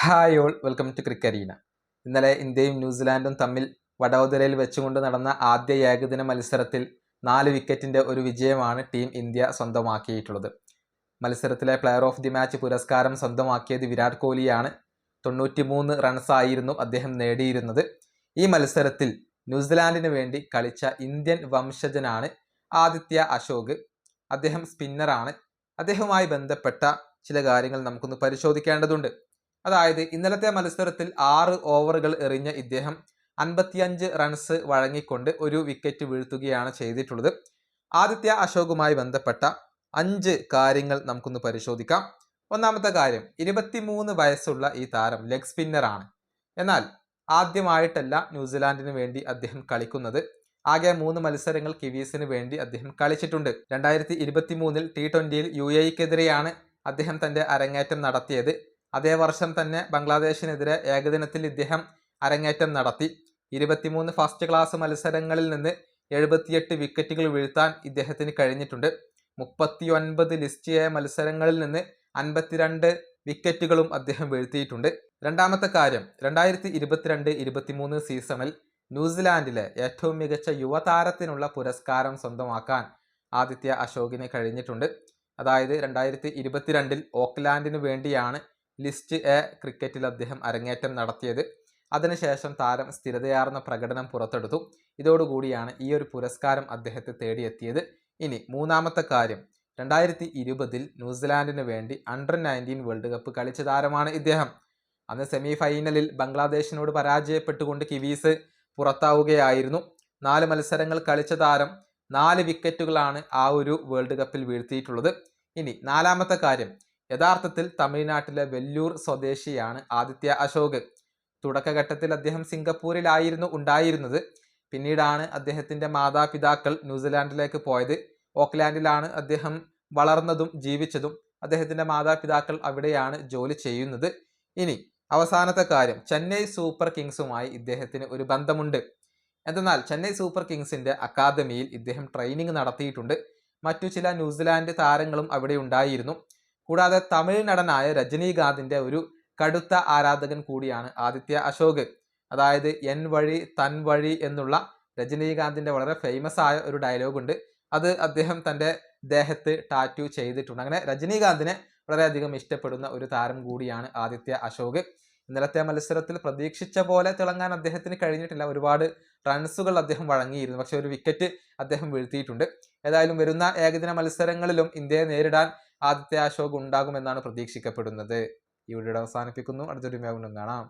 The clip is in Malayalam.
Hi all, welcome to Crickarena. ഇന്നലെ ഇന്ത്യയും ന്യൂസിലാൻഡും തമ്മിൽ വഡോദരയിൽ വെച്ചുകൊണ്ട് നടന്ന ആദ്യ ഏകദിന മത്സരത്തിൽ 4 വിക്കറ്റിൻ്റെ ഒരു വിജയമാണ് ടീം ഇന്ത്യ സ്വന്തമാക്കിയിട്ടുള്ളത്. മത്സരത്തിലെ പ്ലെയർ ഓഫ് ദി മാച്ച് പുരസ്കാരം സ്വന്തമാക്കിയത് വിരാട് കോഹ്ലിയാണ്. 93 റൺസായിരുന്നു അദ്ദേഹം നേടിയിരുന്നത്. ഈ മത്സരത്തിൽ ന്യൂസിലാൻഡിന് വേണ്ടി കളിച്ച ഇന്ത്യൻ വംശജനാണ് ആദിത്യ അശോക്. അദ്ദേഹം സ്പിന്നറാണ്. അദ്ദേഹവുമായി ബന്ധപ്പെട്ട ചില കാര്യങ്ങൾ നമുക്കൊന്ന് പരിശോധിക്കേണ്ടതുണ്ട്. അതായത് ഇന്നലത്തെ മത്സരത്തിൽ 6 ഓവറുകൾ എറിഞ്ഞ ഇദ്ദേഹം 55 റൺസ് വഴങ്ങിക്കൊണ്ട് ഒരു വിക്കറ്റ് വീഴ്ത്തുകയാണ് ചെയ്തിട്ടുള്ളത്. ആദിത്യ അശോകുമായി ബന്ധപ്പെട്ട 5 കാര്യങ്ങൾ നമുക്കൊന്ന് പരിശോധിക്കാം. ഒന്നാമത്തെ കാര്യം, 23 വയസ്സുള്ള ഈ താരം ലെഗ് സ്പിന്നറാണ്. എന്നാൽ ആദ്യമായിട്ടല്ല ന്യൂസിലാൻഡിന് വേണ്ടി അദ്ദേഹം കളിക്കുന്നത്. ആകെ 3 മത്സരങ്ങൾ കിവീസിന് വേണ്ടി അദ്ദേഹം കളിച്ചിട്ടുണ്ട്. 2023 T20യിൽ UAEക്കെതിരെയാണ് അദ്ദേഹം തൻ്റെ അരങ്ങേറ്റം നടത്തിയത്. അതേ വർഷം തന്നെ ബംഗ്ലാദേശിനെതിരെ ഏകദിനത്തിൽ ഇദ്ദേഹം അരങ്ങേറ്റം നടത്തി. 23 ഫസ്റ്റ് ക്ലാസ് മത്സരങ്ങളിൽ നിന്ന് 78 വിക്കറ്റുകൾ വീഴ്ത്താൻ ഇദ്ദേഹത്തിന് കഴിഞ്ഞിട്ടുണ്ട്. 39 ലിസ്റ്റ് എ മത്സരങ്ങളിൽ നിന്ന് 52 വിക്കറ്റുകളും അദ്ദേഹം വീഴ്ത്തിയിട്ടുണ്ട്. രണ്ടാമത്തെ കാര്യം, 2022-23 സീസണിൽ ന്യൂസിലാൻഡിലെ ഏറ്റവും മികച്ച യുവതാരത്തിനുള്ള പുരസ്കാരം സ്വന്തമാക്കാൻ ആദിത്യ അശോകിന് കഴിഞ്ഞിട്ടുണ്ട്. അതായത് 2022 ഓക്ലാൻഡിന് വേണ്ടിയാണ് ലിസ്റ്റ് എ ക്രിക്കറ്റിൽ അദ്ദേഹം അരങ്ങേറ്റം നടത്തിയത്. അതിനുശേഷം താരം സ്ഥിരതയാർന്ന പ്രകടനം പുറത്തെടുത്തു. ഇതോടുകൂടിയാണ് ഈ ഒരു പുരസ്കാരം അദ്ദേഹത്തെ തേടിയെത്തിയത്. ഇനി മൂന്നാമത്തെ കാര്യം, 2020 ന്യൂസിലാൻഡിന് വേണ്ടി അണ്ടർ-19 വേൾഡ് കപ്പ് കളിച്ച താരമാണ് ഇദ്ദേഹം. അന്ന് സെമി ഫൈനലിൽ ബംഗ്ലാദേശിനോട് പരാജയപ്പെട്ടുകൊണ്ട് കിവീസ് പുറത്താവുകയായിരുന്നു. 4 മത്സരങ്ങൾ കളിച്ച താരം 4 വിക്കറ്റുകളാണ് ആ ഒരു വേൾഡ് കപ്പിൽ വീഴ്ത്തിയിട്ടുള്ളത്. ഇനി നാലാമത്തെ കാര്യം, യഥാർത്ഥത്തിൽ തമിഴ്നാട്ടിലെ വെല്ലൂർ സ്വദേശിയാണ് ആദിത്യ അശോക്. തുടക്കഘട്ടത്തിൽ അദ്ദേഹം സിംഗപ്പൂരിലായിരുന്നു ഉണ്ടായിരുന്നത്. പിന്നീടാണ് അദ്ദേഹത്തിൻ്റെ മാതാപിതാക്കൾ ന്യൂസിലാൻഡിലേക്ക് പോയത്. ഓക്ലാൻഡിലാണ് അദ്ദേഹം വളർന്നതും ജീവിച്ചതും. അദ്ദേഹത്തിൻ്റെ മാതാപിതാക്കൾ അവിടെയാണ് ജോലി ചെയ്യുന്നത്. ഇനി അവസാനത്തെ കാര്യം, ചെന്നൈ സൂപ്പർ കിങ്സുമായി ഇദ്ദേഹത്തിന് ഒരു ബന്ധമുണ്ട്. എന്തെന്നാൽ ചെന്നൈ സൂപ്പർ കിങ്സിൻ്റെ അക്കാദമിയിൽ ഇദ്ദേഹം ട്രെയിനിങ് നടത്തിയിട്ടുണ്ട്. മറ്റു ചില ന്യൂസിലാൻഡ് താരങ്ങളും അവിടെ ഉണ്ടായിരുന്നു. കൂടാതെ തമിഴ് നടനായ രജനീകാന്തിൻ്റെ ഒരു കടുത്ത ആരാധകൻ കൂടിയാണ് ആദിത്യ അശോക്. അതായത് എൻ വഴി തൻ വഴി എന്നുള്ള രജനീകാന്തിൻ്റെ വളരെ ഫേമസ് ആയ ഒരു ഡയലോഗ് ഉണ്ട്. അത് അദ്ദേഹം തൻ്റെ ദേഹത്ത് ടാറ്റു ചെയ്തിട്ടുണ്ട്. അങ്ങനെ രജനീകാന്തിനെ വളരെയധികം ഇഷ്ടപ്പെടുന്ന ഒരു താരം കൂടിയാണ് ആദിത്യ അശോക്. ഇന്നലത്തെ മത്സരത്തിൽ പ്രതീക്ഷിച്ച പോലെ തിളങ്ങാൻ അദ്ദേഹത്തിന് കഴിഞ്ഞിട്ടില്ല. ഒരുപാട് റൺസുകൾ അദ്ദേഹം വഴങ്ങിയിരുന്നു, പക്ഷെ ഒരു വിക്കറ്റ് അദ്ദേഹം വീഴ്ത്തിയിട്ടുണ്ട്. ഏതായാലും വരുന്ന ഏകദിന മത്സരങ്ങളിലും ഇന്ത്യയെ നേരിടാൻ ആദിത്യ അശോക് ഉണ്ടാകുമെന്നാണ് പ്രതീക്ഷിക്കപ്പെടുന്നത്. ഈ വീഡിയോ അവസാനിപ്പിക്കുന്നു. അടുത്തൊരു വീഡിയോ കാണാം.